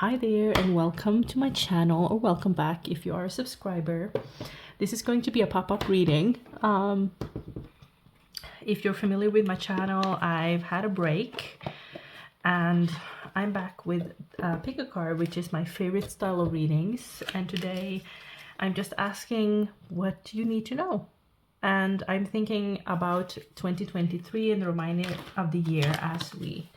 Hi there and welcome to my channel, or welcome back if you are a subscriber. This is going to be a pop-up reading. If you're familiar with my channel, I've had a break and I'm back with Pick a Card, which is my favorite style of readings. And today I'm just asking what you need to know. And I'm thinking about 2023 and the remainder of the year as we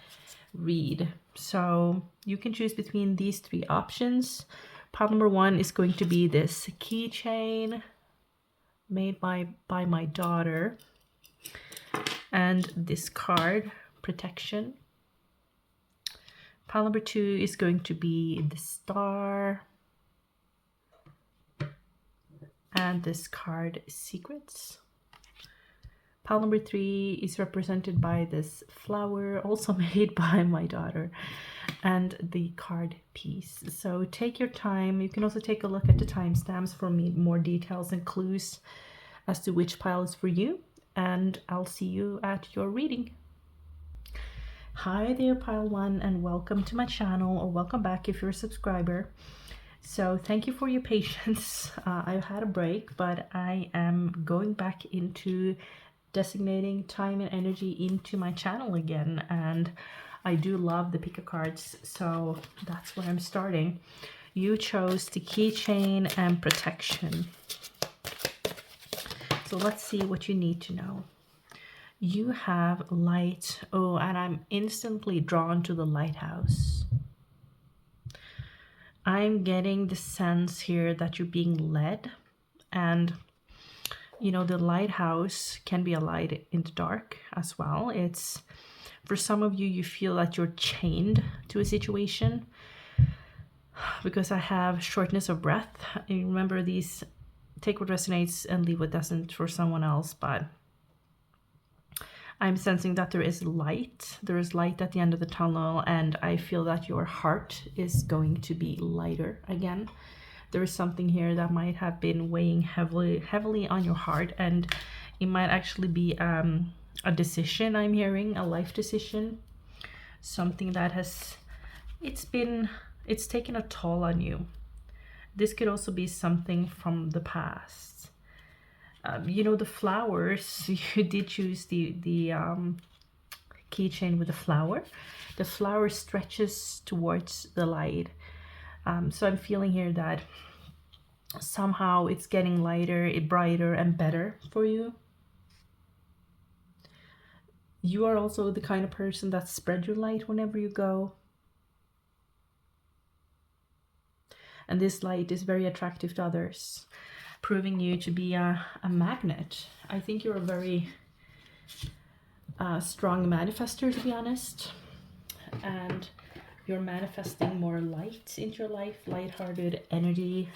read. So you can choose between these three options. Pile number one is going to be this keychain made by my daughter, and this card, protection. Pile number two is going to be the star, and this card, secrets. Pile number three is represented by this flower, also made by my daughter, and the card piece. So take your time. You can also take a look at the timestamps for more details and clues as to which pile is for you. And I'll see you at your reading. Hi there, pile one, and welcome to my channel, or welcome back if you're a subscriber. So thank you for your patience. I've had a break, but I am going back into designating time and energy into my channel again, and I do love the pick a cards, so that's where I'm starting. You chose the keychain and protection, so let's see what you need to know. You have light. Oh, and I'm instantly drawn to the lighthouse. I'm getting the sense here that you're being led, and you know, the lighthouse can be a light in the dark as well. It's, for some of you, you feel that you're chained to a situation, because I have shortness of breath. And remember, these, take what resonates and leave what doesn't for someone else, but I'm sensing that there is light. There is light at the end of the tunnel, and I feel that your heart is going to be lighter again. There is something here that might have been weighing heavily on your heart, and it might actually be a decision. I'm hearing a life decision, something that has, it's taken a toll on you. This could also be something from the past. You know, the flowers, you did choose the keychain with the flower. The flower stretches towards the light. So I'm feeling here that somehow it's getting lighter, brighter and better for you. You are also the kind of person that spread your light whenever you go. And this light is very attractive to others, proving you to be a magnet. I think you're a very strong manifester, to be honest. And you're manifesting more light into your life, lighthearted energy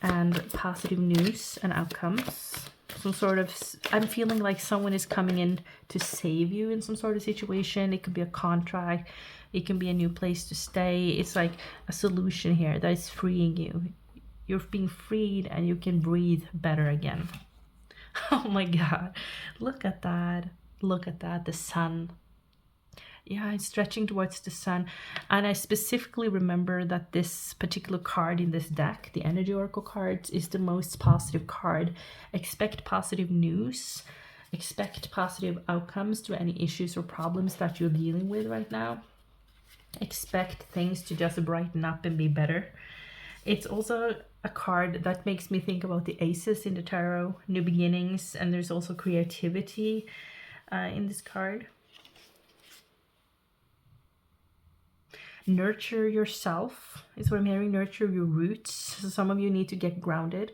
and positive news and outcomes. Some sort of, I'm feeling like someone is coming in to save you in some sort of situation. It could be a contract, it can be a new place to stay. It's like a solution here that is freeing you. You're being freed and you can breathe better again. Oh my God, look at that. Look at that, the sun. Yeah, it's stretching towards the sun. And I specifically remember that this particular card in this deck, the Energy Oracle cards, is the most positive card. Expect positive news. Expect positive outcomes to any issues or problems that you're dealing with right now. Expect things to just brighten up and be better. It's also a card that makes me think about the aces in the tarot, new beginnings, and there's also creativity in this card. Nurture yourself is what I'm hearing. Nurture your roots. So some of you need to get grounded,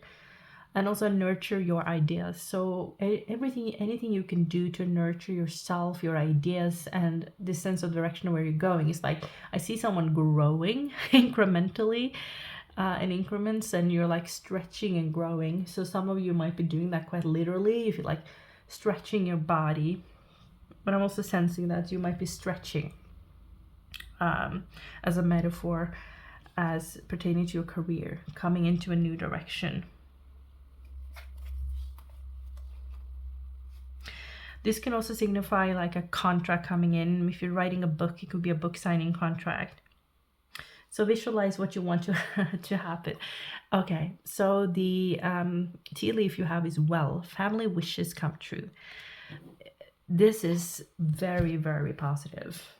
and also nurture your ideas. So anything you can do to nurture yourself, your ideas, and this sense of direction of where you're going. It's like I see someone growing incrementally in increments, and you're like stretching and growing. So some of you might be doing that quite literally, if you're like stretching your body, but I'm also sensing that you might be stretching as a metaphor, as pertaining to your career, coming into a new direction. This can also signify like a contract coming in. If you're writing a book, it could be a book signing contract. So visualize what you want to to happen. Okay, so the tea leaf you have is well, family wishes come true. This is very, very positive.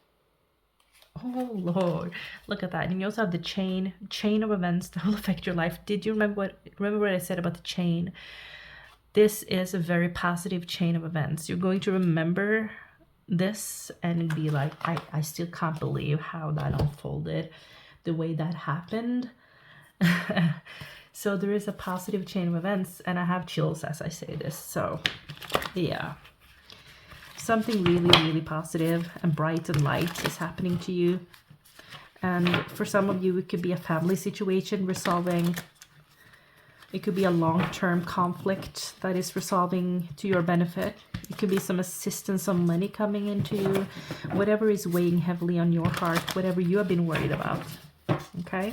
Oh Lord, look at that. And you also have the chain of events that will affect your life. Did you remember what I said about the chain? This is a very positive chain of events. You're going to remember this and be like, I still can't believe how that unfolded, the way that happened. So there is a positive chain of events, and I have chills as I say this. So yeah, something really, really positive and bright and light is happening to you. And for some of you, it could be a family situation resolving. It could be a long-term conflict that is resolving to your benefit. It could be some assistance, some money coming into you, whatever is weighing heavily on your heart, whatever you have been worried about. Okay?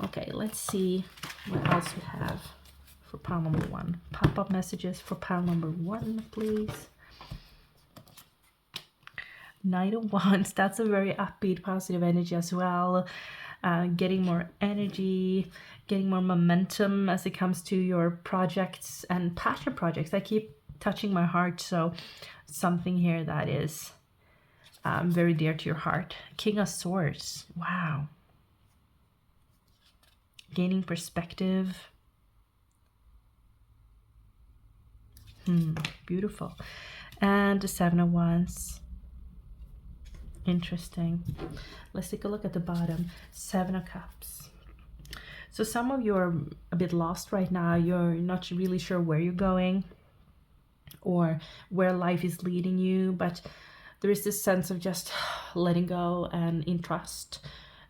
Okay, let's see what else we have for pile number 1. Pop-up messages for pile number 1, please. Knight of Wands, that's a very upbeat, positive energy as well. Getting more energy, getting more momentum as it comes to your projects and passion projects. I keep touching my heart, so something here that is very dear to your heart. King of Swords, wow. Gaining perspective. Beautiful. And the Seven of Wands. Interesting. Let's take a look at the bottom. 7 of Cups. So some of you are a bit lost right now. You're not really sure where you're going or where life is leading you, but there is this sense of just letting go and in trust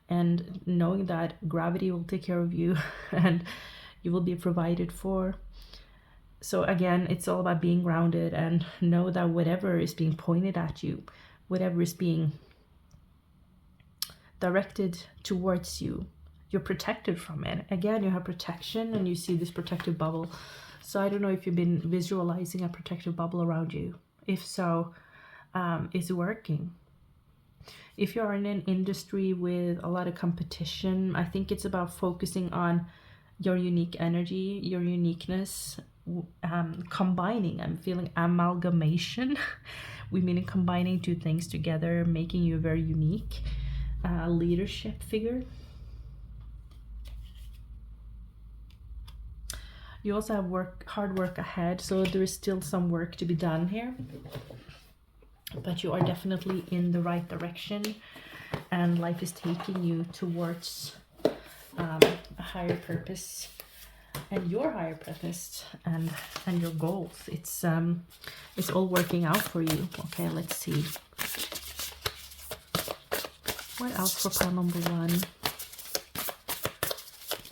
and knowing that gravity will take care of you and you will be provided for. So again, it's all about being grounded and know that whatever is being pointed at you, whatever is being directed towards you, you're protected from it. Again, you have protection and you see this protective bubble. So I don't know if you've been visualizing a protective bubble around you. If so, it's working. If you're in an industry with a lot of competition, I think it's about focusing on your unique energy, your uniqueness, combining. I'm feeling amalgamation. We mean combining two things together, making you very unique. Leadership figure. You also have hard work ahead, so there is still some work to be done here, but you are definitely in the right direction and life is taking you towards a higher purpose and your higher purpose and your goals. It's all working out for you. Okay, let's see. What else for pile number 1?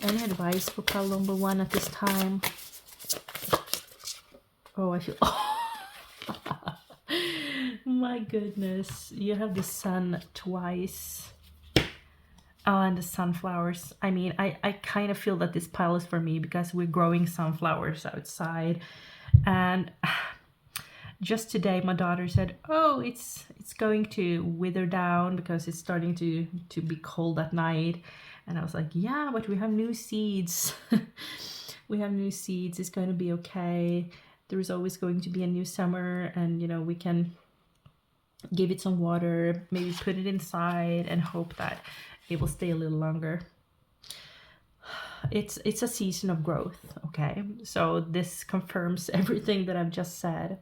Any advice for pile number 1 at this time? Oh, I feel... My goodness. You have the sun twice. Oh, and the sunflowers. I mean, I kind of feel that this pile is for me because we're growing sunflowers outside. And just today, my daughter said, oh, it's going to wither down because it's starting to be cold at night. And I was like, yeah, but we have new seeds. We have new seeds. It's going to be okay. There is always going to be a new summer, and you know, we can give it some water, maybe put it inside and hope that it will stay a little longer. It's a season of growth, okay? So this confirms everything that I've just said.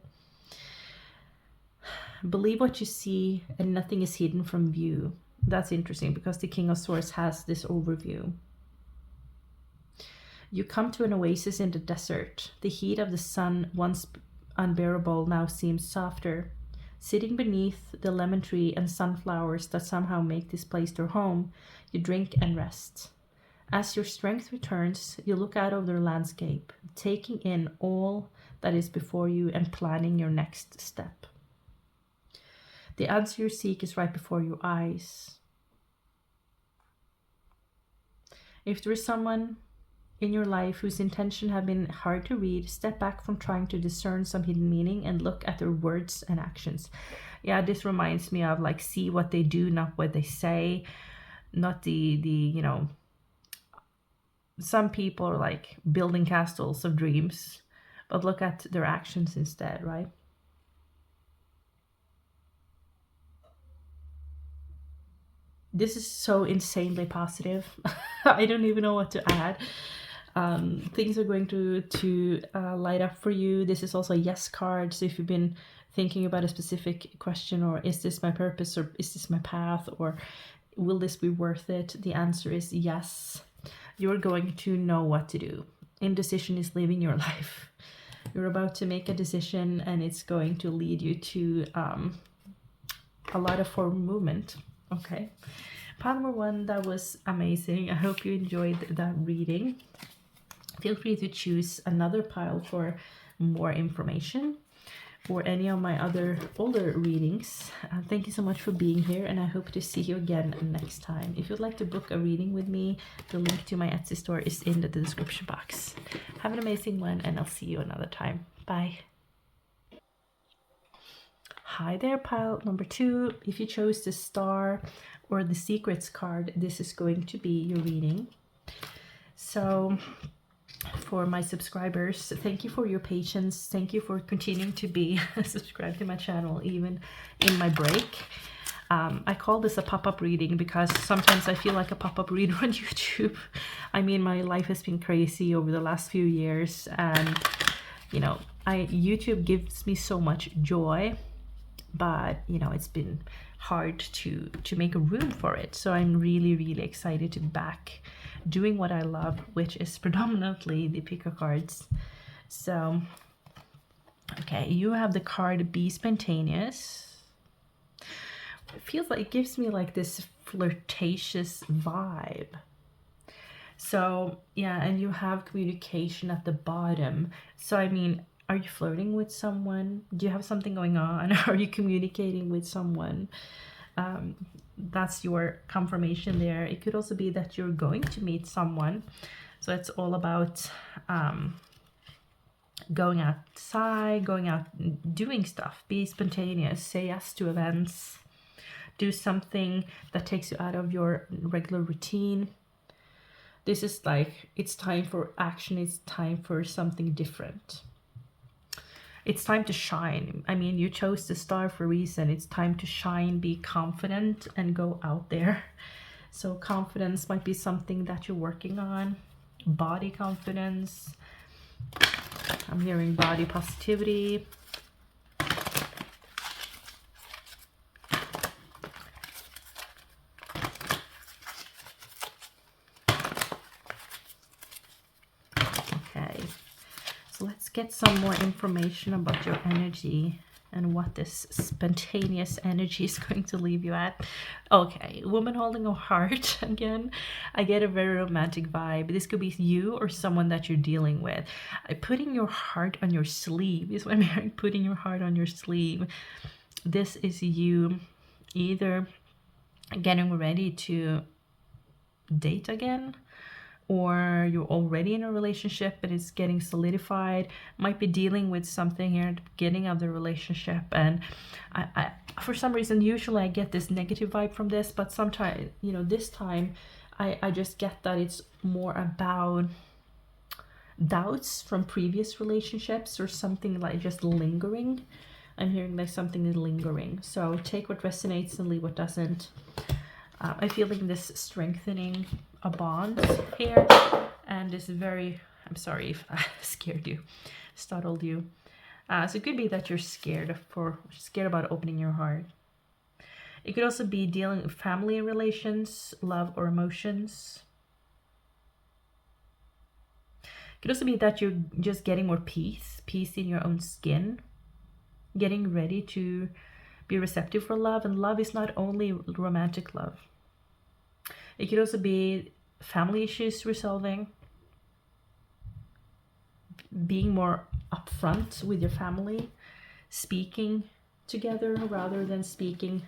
Believe what you see and nothing is hidden from view. That's interesting because the King of Swords has this overview. You come to an oasis in the desert. The heat of the sun, once unbearable, now seems softer. Sitting beneath the lemon tree and sunflowers that somehow make this place your home, you drink and rest. As your strength returns, you look out over the landscape, taking in all that is before you and planning your next step. The answer you seek is right before your eyes. If there is someone in your life whose intention have been hard to read, step back from trying to discern some hidden meaning and look at their words and actions. Yeah, this reminds me of like, see what they do, not what they say, not the you know, some people are like building castles of dreams, but look at their actions instead, right? This is so insanely positive. I don't even know what to add. Things are going to light up for you. This is also a yes card. So if you've been thinking about a specific question, or is this my purpose, or is this my path, or will this be worth it? The answer is yes. You're going to know what to do. Indecision is living your life. You're about to make a decision, and it's going to lead you to a lot of forward movement. Okay. Pile number 1, that was amazing. I hope you enjoyed that reading. Feel free to choose another pile for more information, or any of my other older readings. Thank you so much for being here, and I hope to see you again next time. If you'd like to book a reading with me, the link to my Etsy store is in the description box. Have an amazing one, and I'll see you another time. Bye. Hi there, pile number 2. If you chose the star or the secrets card, this is going to be your reading. So for my subscribers, thank you for your patience. Thank you for continuing to be subscribed to my channel even in my break. I call this a pop-up reading because sometimes I feel like a pop-up reader on YouTube. I mean, my life has been crazy over the last few years, and you know, YouTube gives me so much joy, but you know, it's been hard to make a room for it. So I'm really excited to be back doing what I love, which is predominantly the pick a cards. So okay, you have the card Be Spontaneous. It feels like, it gives me like this flirtatious vibe. So yeah, and you have communication at the bottom. So I mean, are you flirting with someone? Do you have something going on? Are you communicating with someone? That's your confirmation there. It could also be that you're going to meet someone. So it's all about going outside, going out, doing stuff. Be spontaneous. Say yes to events. Do something that takes you out of your regular routine. This is like, it's time for action. It's time for something different. It's time to shine. I mean, you chose the star for a reason. It's time to shine, be confident, and go out there. So confidence might be something that you're working on. Body confidence. I'm hearing body positivity. Let's get some more information about your energy and what this spontaneous energy is going to leave you at. Okay, woman holding a heart. Again, I get a very romantic vibe. This could be you or someone that you're dealing with. Putting your heart on your sleeve is what I'm hearing. Putting your heart on your sleeve. This is you either getting ready to date again, or you're already in a relationship but it's getting solidified. Might be dealing with something here at the beginning of the relationship, and I for some reason, usually I get this negative vibe from this, but sometimes, you know, this time I just get that it's more about doubts from previous relationships or something like just lingering. I'm hearing like something is lingering. So take what resonates and leave what doesn't. I'm feeling this strengthening a bond here, and this very, I'm sorry if I scared you, startled you. So it could be that you're scared about opening your heart. It could also be dealing with family relations, love, or emotions. It could also be that you're just getting more peace in your own skin, getting ready to be receptive for love. And love is not only romantic love. It could also be family issues resolving, being more upfront with your family, speaking together rather than speaking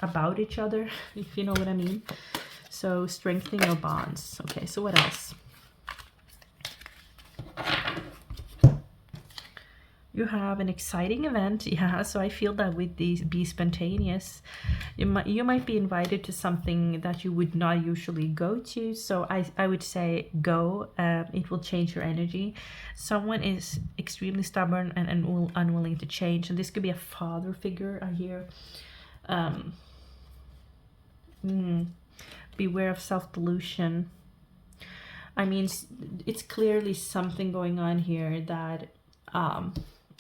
about each other, if you know what I mean. So strengthening your bonds. Okay, so what else? You have an exciting event. Yeah, so I feel that with these, be spontaneous. You might be invited to something that you would not usually go to. So I would say go. It will change your energy. Someone is extremely stubborn and unwilling to change. And this could be a father figure, I hear. Beware of self-delusion. I mean, it's clearly something going on here that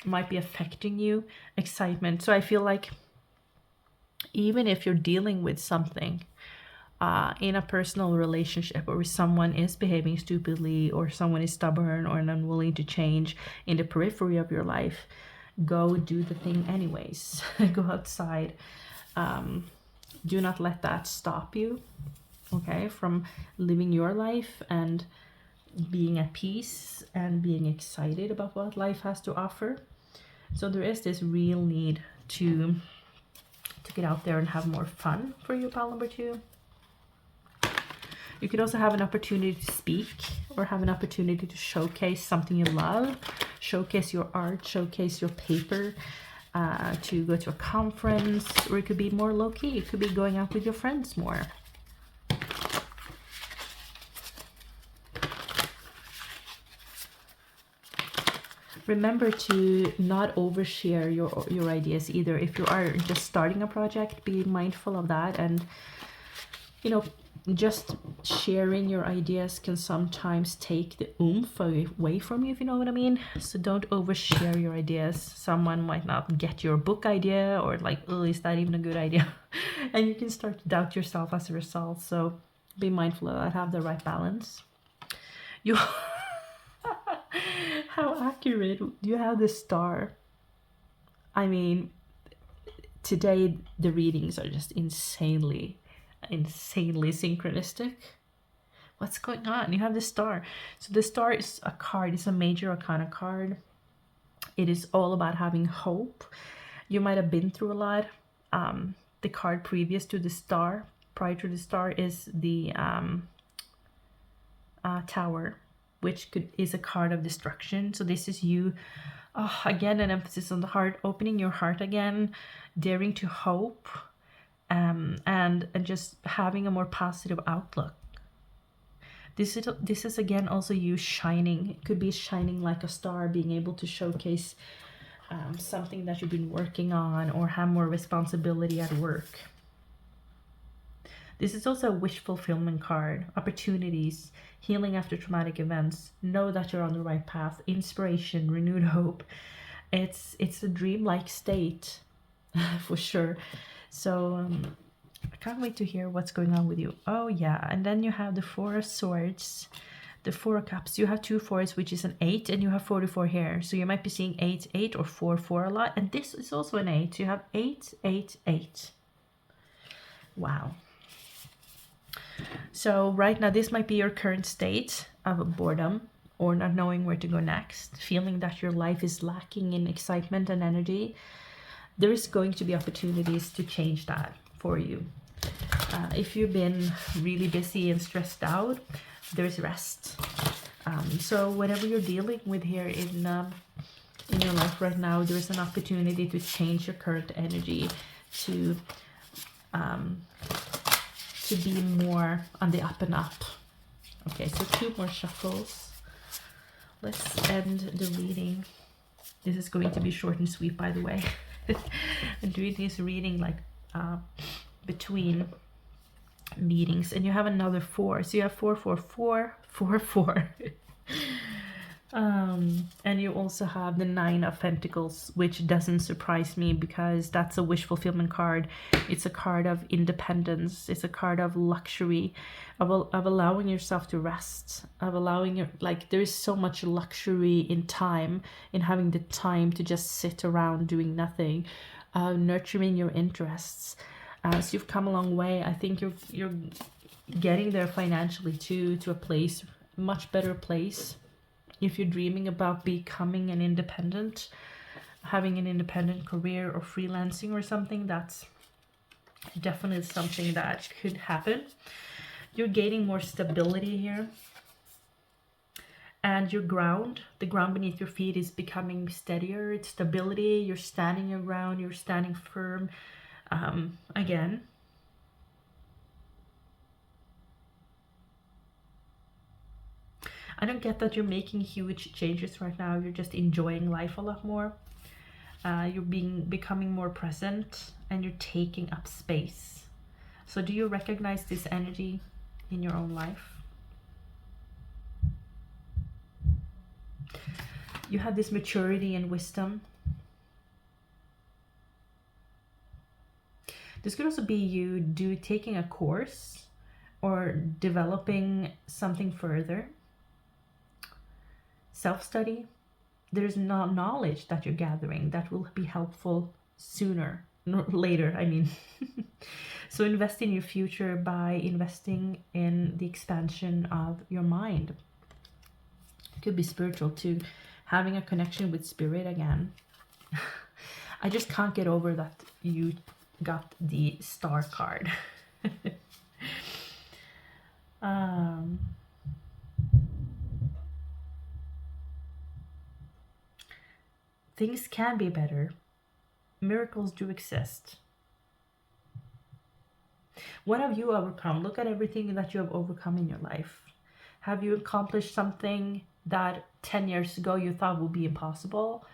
might be affecting you. Excitement. So I feel like even if you're dealing with something in a personal relationship where someone is behaving stupidly or someone is stubborn or unwilling to change in the periphery of your life, go do the thing anyways. Go outside. Do not let that stop you, okay, from living your life and being at peace and being excited about what life has to offer. So there is this real need to get out there and have more fun for you, pile number 2. You could also have an opportunity to speak or have an opportunity to showcase something you love, showcase your art, showcase your paper, to go to a conference, or it could be more low-key. It could be going out with your friends more. Remember to not overshare your ideas either. If you are just starting a project, be mindful of that. And, you know, just sharing your ideas can sometimes take the oomph away from you, if you know what I mean. So don't overshare your ideas. Someone might not get your book idea, or like, oh, is that even a good idea? And you can start to doubt yourself as a result. So be mindful of that. Have the right balance. You how accurate. You have the star. I mean, today the readings are just insanely synchronistic. What's going on? You have the star. So the star is a card. It's a major arcana card. It is all about having hope. You might have been through a lot. The card previous to the star, prior to the star, is the Tower, which is a card of destruction. So this is you, again, an emphasis on the heart, opening your heart again, daring to hope, and just having a more positive outlook. This is again also you shining. It could be shining like a star, being able to showcase something that you've been working on, or have more responsibility at work. This is also a wish fulfillment card. Opportunities, healing after traumatic events. Know that you're on the right path. Inspiration, renewed hope. It's a dreamlike state, for sure. So I can't wait to hear what's going on with you. Oh yeah, and then you have the 4 of Swords, the 4 of Cups. You have 2 4s, which is an 8, and you have 44 here. So you might be seeing 8 8 or 4 4 a lot. And this is also an 8. So you have 8 8 8. Wow. So right now, this might be your current state of boredom or not knowing where to go next, feeling that your life is lacking in excitement and energy. There is going to be opportunities to change that for you. If you've been really busy and stressed out, there's rest. So whatever you're dealing with here in your life right now, there is an opportunity to change your current energy to be more on the up and up. Okay, so 2 more shuffles. Let's end the reading. This is going to be short and sweet, by the way. I'm doing this reading like between meetings, and you have another 4. So you have 4 4 4 4 4. And you also have the 9 of Pentacles, which doesn't surprise me because that's a wish fulfillment card. It's a card of independence. It's a card of luxury, of allowing yourself to rest, of allowing your, like, there is so much luxury in time, in having the time to just sit around doing nothing, nurturing your interests. So you've come a long way. I think you're getting there financially too, to a place, much better place. If you're dreaming about becoming an independent, having an independent career or freelancing or something, that's definitely something that could happen. You're gaining more stability here. And your ground, the ground beneath your feet, is becoming steadier. It's stability. You're standing your ground. You're standing firm. Again. I don't get that you're making huge changes right now. You're just enjoying life a lot more. You're becoming more present, and you're taking up space. So do you recognize this energy in your own life? You have this maturity and wisdom. This could also be you taking a course or developing something further. Self-study. There's not knowledge that you're gathering that will be helpful sooner, not later, I mean. So invest in your future by investing in the expansion of your mind. It could be spiritual too, having a connection with spirit again. I just can't get over that you got the star card. Things can be better. Miracles do exist. What have you overcome? Look at everything that you have overcome in your life. Have you accomplished something that 10 years ago you thought would be impossible?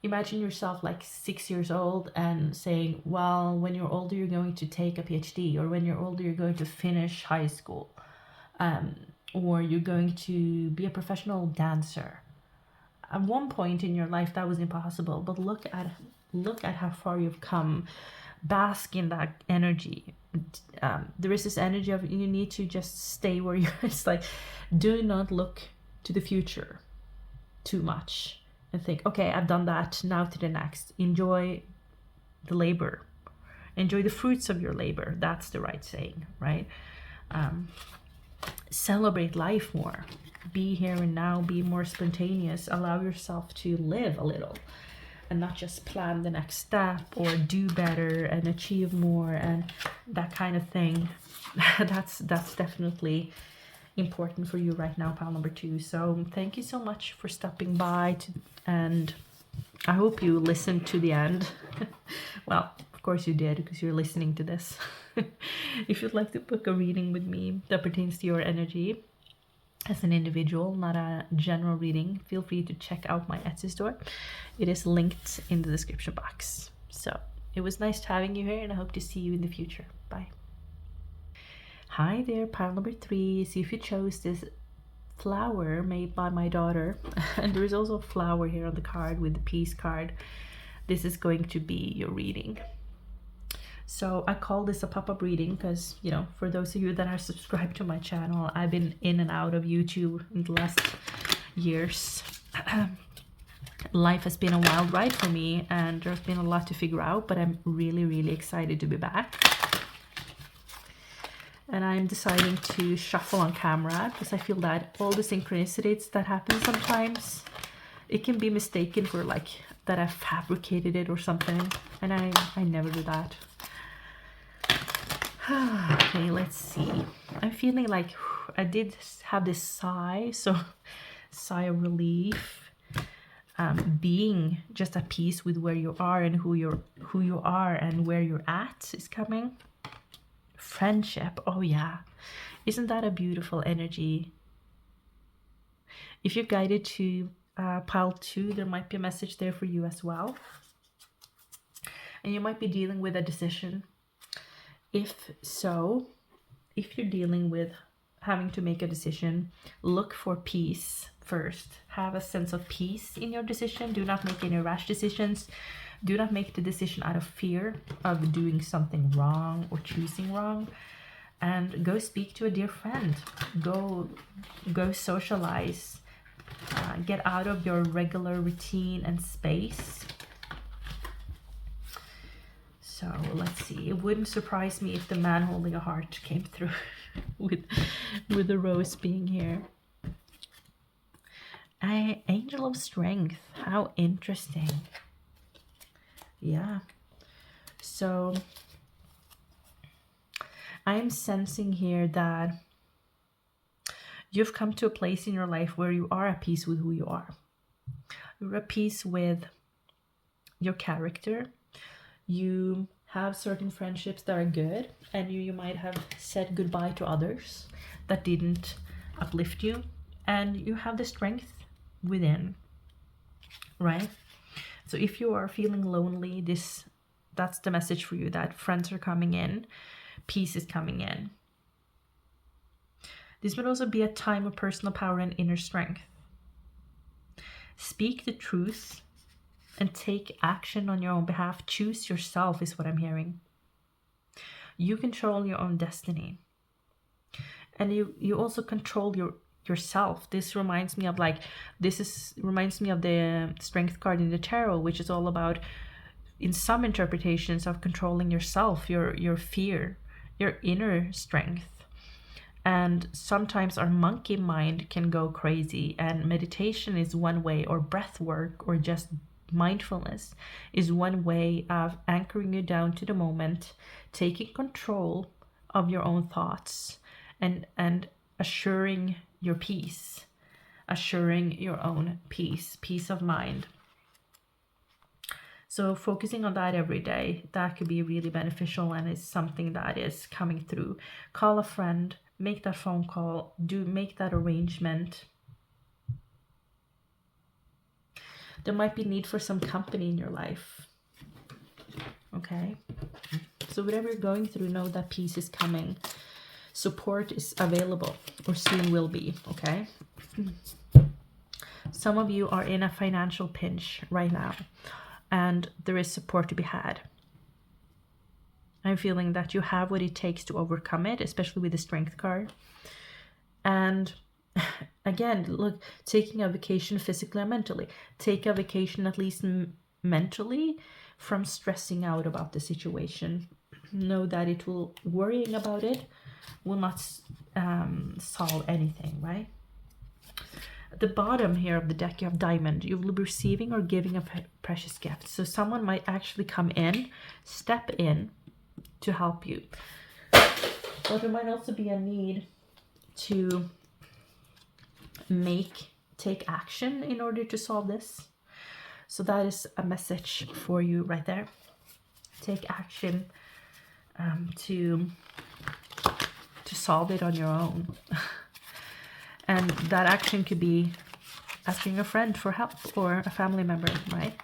Imagine yourself like 6 years old and saying, well, when you're older, you're going to take a PhD, or when you're older, you're going to finish high school, or you're going to be a professional dancer. At one point in your life, that was impossible, but look at how far you've come. Bask in that energy. There is this energy of you need to just stay where you're. It's like, do not look to the future too much and think, okay, I've done that, now to the next. Enjoy the labor. Enjoy the fruits of your labor. That's the right saying, right? Celebrate life more. Be here and now. Be more spontaneous. Allow yourself to live a little and not just plan the next step or do better and achieve more and that kind of thing. That's definitely important for you right now, pile number 2. So thank you so much for stopping by, and I hope you listened to the end. Well, of course you did, because you're listening to this. If you'd like to book a reading with me that pertains to your energy as an individual, not a general reading, feel free to check out my Etsy store. It is linked in the description box. So it was nice having you here, and I hope to see you in the future. Bye. Hi there, pile number 3. See if you chose this flower made by my daughter. And there is also a flower here on the card with the peace card. This is going to be your reading. So I call this a pop-up reading because, you know, for those of you that are subscribed to my channel, I've been in and out of YouTube in the last years. Life has been a wild ride for me, and there's been a lot to figure out, but I'm really, really excited to be back. And I'm deciding to shuffle on camera because I feel that all the synchronicities that happen sometimes, it can be mistaken for like that I fabricated it or something, and I never do that. Okay, let's see. I'm feeling like I did have this sigh, so sigh of relief. Being just at peace with where you are and who you are and where you're at is coming. Friendship, oh yeah, isn't that a beautiful energy? If you're guided to pile 2, there might be a message there for you as well, and you might be dealing with a decision. If you're dealing with having to make a decision, look for peace first. Have a sense of peace in your decision. Do not make any rash decisions. Do not make the decision out of fear of doing something wrong or choosing wrong. And go speak to a dear friend. Go socialize. Get out of your regular routine and space. So let's see. It wouldn't surprise me if the man holding a heart came through with the rose being here. Angel of Strength. How interesting. Yeah. So I am sensing here that You've come to a place in your life where you are at peace with who you are. You're at peace with your character. You have certain friendships that are good, and you might have said goodbye to others that didn't uplift you, and you have the strength within, right? So if you are feeling lonely, that's the message for you, that friends are coming in, peace is coming in. This would also be a time of personal power and inner strength. Speak the truth and take action on your own behalf. Choose yourself is what I'm hearing. You control your own destiny. And you also control yourself. This reminds me of the strength card in the tarot, which is all about, in some interpretations, of controlling yourself, your fear, your inner strength. And sometimes our monkey mind can go crazy, and meditation is one way, or breath work, or just mindfulness is one way of anchoring you down to the moment, taking control of your own thoughts, and assuring your peace, assuring your own peace of mind. So focusing on that every day, that could be really beneficial, and is something that is coming through. Call a friend, make that phone call, make that arrangement. There might be need for some company in your life. Okay? So whatever you're going through, know that peace is coming. Support is available, or soon will be, okay? Some of you are in a financial pinch right now, and there is support to be had. I'm feeling that you have what it takes to overcome it, especially with the strength card. And again, look, taking a vacation physically and mentally. Take a vacation at least mentally from stressing out about the situation. Know that worrying about it will not solve anything, right? At the bottom here of the deck, you have Diamond. You will be receiving or giving a precious gift. So someone might actually come in, step in to help you. But there might also be a need to take action in order to solve this. So that is a message for you right there. Take action to solve it on your own. And that action could be asking a friend for help, or a family member, right?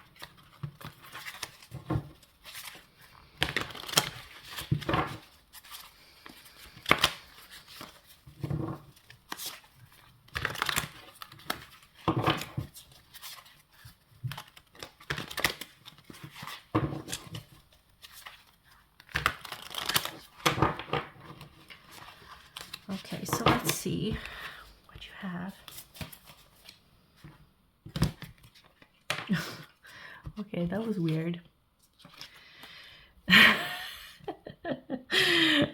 Okay, so let's see what you have. Okay, that was weird.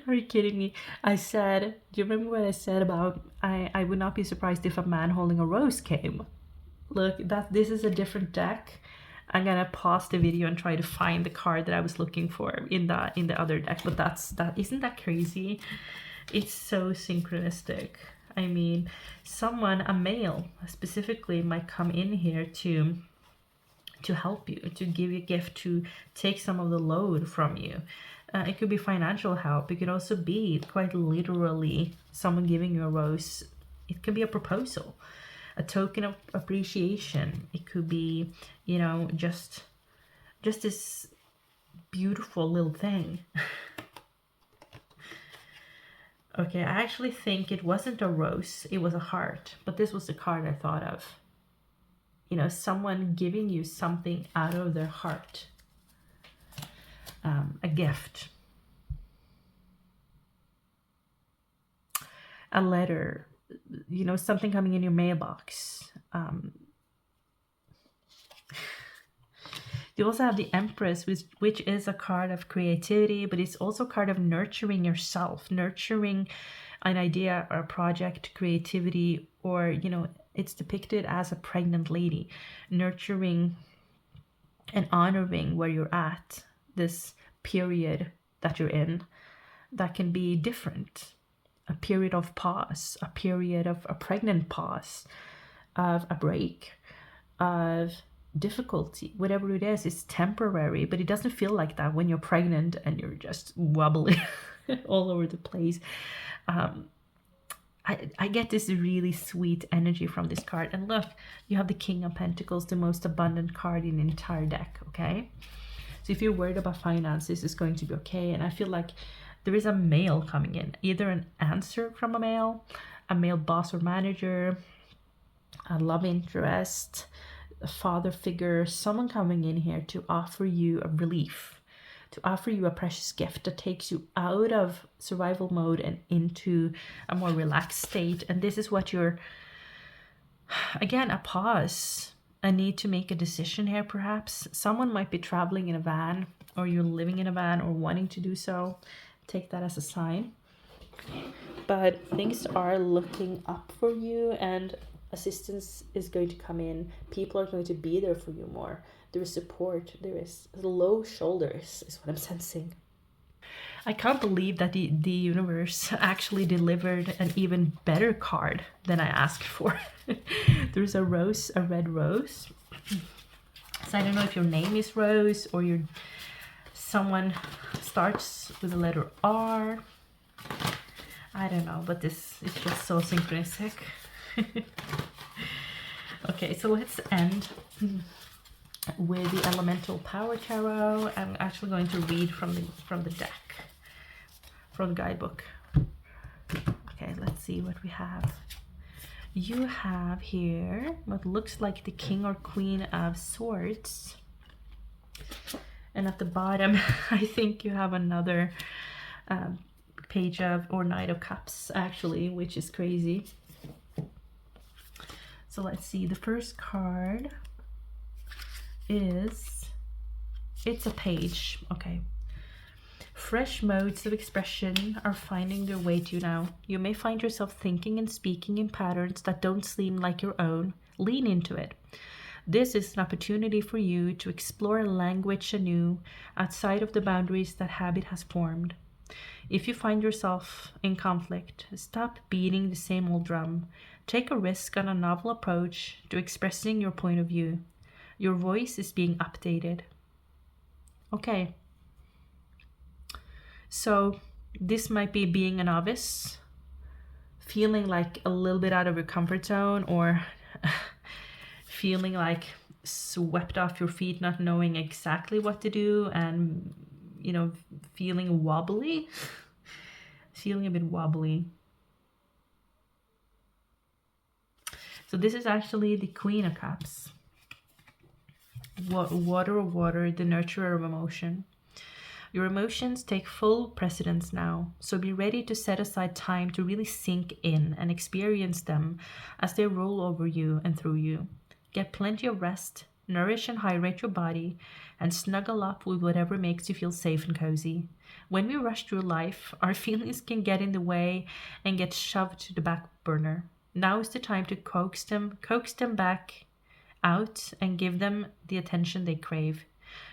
Are you kidding me? Do you remember what I said about I would not be surprised if a man holding a rose came? Look, this is a different deck. I'm gonna pause the video and try to find the card that I was looking for in the other deck, but isn't that crazy? It's so synchronistic. I mean, a male specifically, might come in here to help you, to give you a gift, to take some of the load from you. It could be financial help. It could also be quite literally someone giving you a rose. It could be a proposal, a token of appreciation. It could be, just this beautiful little thing. Okay, I actually think it wasn't a rose, it was a heart, but this was the card I thought of. Someone giving you something out of their heart, a gift, a letter, something coming in your mailbox. You also have the Empress, which is a card of creativity, but it's also a card of nurturing yourself, nurturing an idea or a project, creativity, or, it's depicted as a pregnant lady, nurturing and honoring where you're at, this period that you're in, that can be different. A period of pause, a period of a pregnant pause, of a break, of difficulty. Whatever it is, it's temporary, but it doesn't feel like that when you're pregnant and you're just wobbly all over the place. I get this really sweet energy from this card. And look, you have the King of Pentacles, the most abundant card in the entire deck, okay? So if you're worried about finances, it's going to be okay. And I feel like there is a mail coming in, either an answer from a male boss or manager, a love interest, a father figure, someone coming in here to offer you a relief, to offer you a precious gift that takes you out of survival mode and into a more relaxed state. And this is what you're, again, a pause, a need to make a decision here perhaps. Someone might be traveling in a van, or you're living in a van or wanting to do so. Take that as a sign. But things are looking up for you, and assistance is going to come in. People are going to be there for you more. There is support. There is low shoulders is what I'm sensing. I can't believe that the universe actually delivered an even better card than I asked for. There's a rose, a red rose. So I don't know if your name is Rose, or someone starts with the letter R. I don't know, but this is just so synchronistic. Okay, so let's end with the Elemental Power Tarot. I'm actually going to read from the deck, from the guidebook. Okay, let's see what we have. You have here what looks like the King or Queen of Swords. And at the bottom, I think you have another page of, or Knight of Cups, actually, which is crazy. So let's see, the first card is, it's a page, okay. Fresh modes of expression are finding their way to you now. You may find yourself thinking and speaking in patterns that don't seem like your own. Lean into it. This is an opportunity for you to explore language anew outside of the boundaries that habit has formed. If you find yourself in conflict, stop beating the same old drum. Take a risk on a novel approach to expressing your point of view. Your voice is being updated. Okay. So this might be being a novice, feeling like a little bit out of your comfort zone, or feeling like swept off your feet, not knowing exactly what to do, and, you know, feeling wobbly, feeling a bit wobbly. So this is actually the Queen of Cups. Water, the nurturer of emotion. Your emotions take full precedence now, so be ready to set aside time to really sink in and experience them as they roll over you and through you. Get plenty of rest, nourish and hydrate your body, and snuggle up with whatever makes you feel safe and cozy. When we rush through life, our feelings can get in the way and get shoved to the back burner. Now is the time to coax them back out and give them the attention they crave.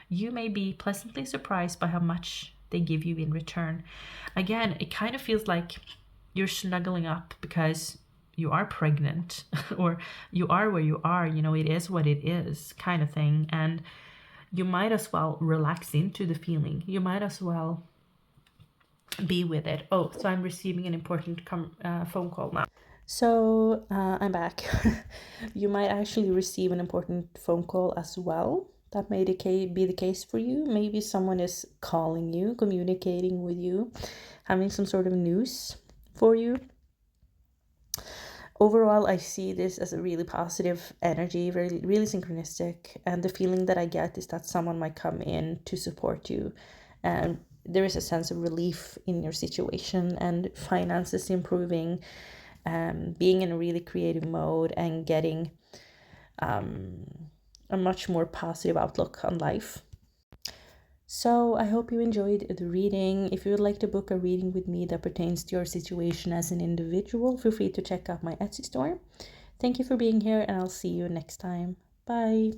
You may be pleasantly surprised by how much they give you in return. Again, it kind of feels like you're snuggling up because you are pregnant, or you are where you are, you know, it is what it is, kind of thing. And you might as well relax into the feeling. You might as well be with it. Oh, so I'm receiving an important phone call now. So I'm back. You might actually receive an important phone call as well. That may be the case for you. Maybe someone is calling you, communicating with you, having some sort of news for you. Overall, I see this as a really positive energy, really synchronistic. And the feeling that I get is that someone might come in to support you. And there is a sense of relief in your situation, and finances improving, being in a really creative mode, and getting a much more positive outlook on life. So I hope you enjoyed the reading. If you would like to book a reading with me that pertains to your situation as an individual, feel free to check out my Etsy store. Thank you for being here, and I'll see you next time. Bye.